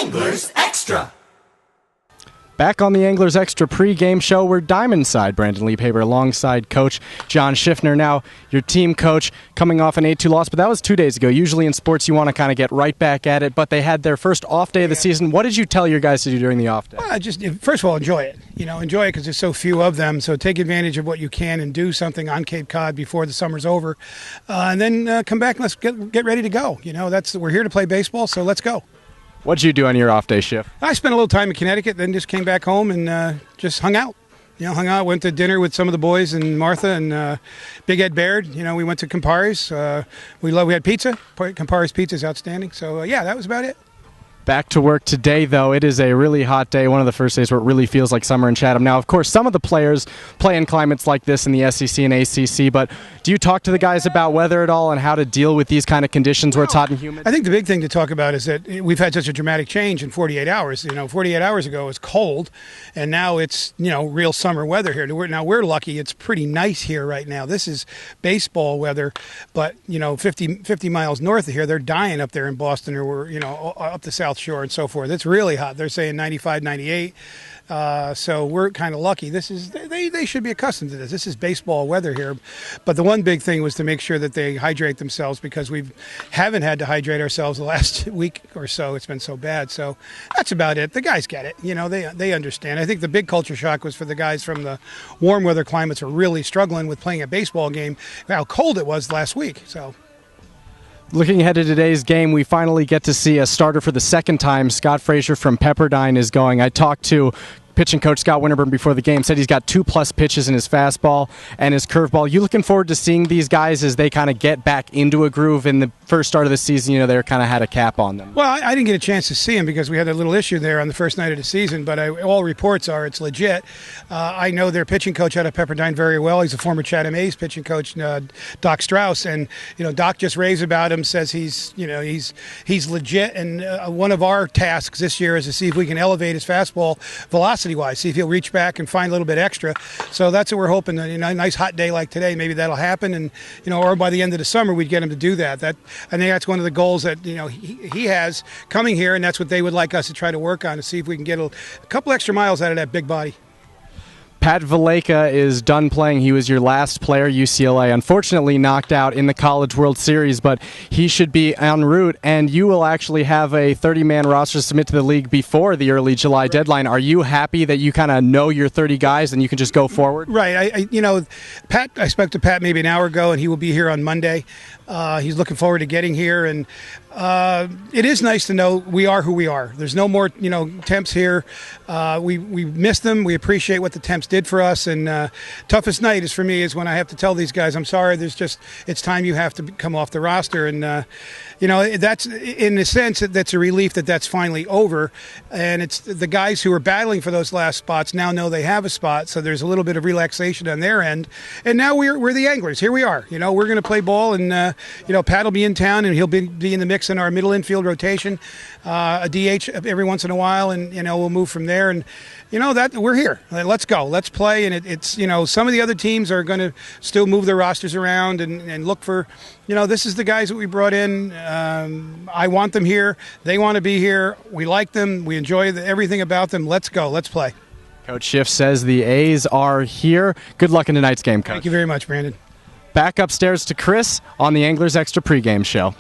Anglers Extra. Back on the Anglers Extra pre-game show, we're Diamond Side. Brandon Liebhaber alongside Coach John Schiffner. Now, your team coach coming off an 8-2 loss, but that was 2 days ago. Usually in sports, you want to kind of get right back at it, but they had their first off day of the season. What did you tell your guys to do during the off day? Well, just first of all, enjoy it. Enjoy it because there's so few of them. So take advantage of what you can and do something on Cape Cod before the summer's over, and then come back and let's get ready to go. We're here to play baseball, so let's go. What did you do on your off day shift? I spent a little time in Connecticut, then just came back home and just hung out. Went to dinner with some of the boys and Martha and Big Ed Baird. We went to Campari's. We had pizza. Campari's pizza is outstanding. So, that was about it. Back to work today, though. It is a really hot day, one of the first days where it really feels like summer in Chatham. Now, of course, some of the players play in climates like this in the SEC and ACC, but do you talk to the guys about weather at all and how to deal with these kind of conditions where it's hot and humid? I think the big thing to talk about is that we've had such a dramatic change in 48 hours. 48 hours ago it was cold, and now it's, real summer weather here. Now we're lucky. It's pretty nice here right now. This is baseball weather, but, 50 miles north of here, they're dying up there in Boston or, up the South Shore and so forth. It's really hot. They're saying 95, 98. So we're kind of lucky. They should be accustomed to this. This is baseball weather here. But the one big thing was to make sure that they hydrate themselves because we haven't had to hydrate ourselves the last week or so. It's been so bad. So that's about it. The guys get it. They understand. I think the big culture shock was for the guys from the warm weather climates who are really struggling with playing a baseball game, how cold it was last week. So. Looking ahead to today's game, we finally get to see a starter for the second time. Scott Frazier from Pepperdine is going. I talked to pitching coach Scott Winterburn before the game, said he's got 2+ pitches in his fastball and his curveball. You looking forward to seeing these guys as they kind of get back into a groove? In the first start of the season, they kind of had a cap on them. Well, I didn't get a chance to see him because we had a little issue there on the first night of the season, but all reports are it's legit. I know their pitching coach out of Pepperdine very well. He's a former Chatham A's pitching coach, Doc Strauss, and Doc just raves about him, says he's legit, and one of our tasks this year is to see if we can elevate his fastball velocity-wise, see if he'll reach back and find a little bit extra. So that's what we're hoping. A nice hot day like today, maybe that'll happen, and or by the end of the summer we'd get him to do that. I think that's one of the goals that he has coming here, and that's what they would like us to try to work on to see if we can get a couple extra miles out of that big body. Pat Valaika is done playing. He was your last player, UCLA. Unfortunately knocked out in the College World Series, but he should be en route, and you will actually have a 30-man roster to submit to the league before the early July deadline. Are you happy that you kind of know your 30 guys and you can just go forward? Right. Pat, I spoke to Pat maybe an hour ago, and he will be here on Monday. He's looking forward to getting here, and it is nice to know we are who we are. There's no more, temps here. We miss them. We appreciate what the temps did for us, and toughest night is for me is when I have to tell these guys, I'm sorry, it's time you have to come off the roster, and that's in a sense that's a relief that's finally over, and it's the guys who are battling for those last spots now know they have a spot, so there's a little bit of relaxation on their end, and now we're the Anglers. Here we are. We're going to play ball, and Pat will be in town, and he'll be in the mix in our middle infield rotation, a DH every once in a while, and we'll move from there. And that we're here. Let's go. Let's play. And it's some of the other teams are going to still move their rosters around and look for this is the guys that we brought in. I want them here. They want to be here. We like them. We enjoy everything about them. Let's go. Let's play. Coach Schiff says the A's are here. Good luck in tonight's game, Coach. Thank you very much, Brandon. Back upstairs to Chris on the Anglers Extra pregame show.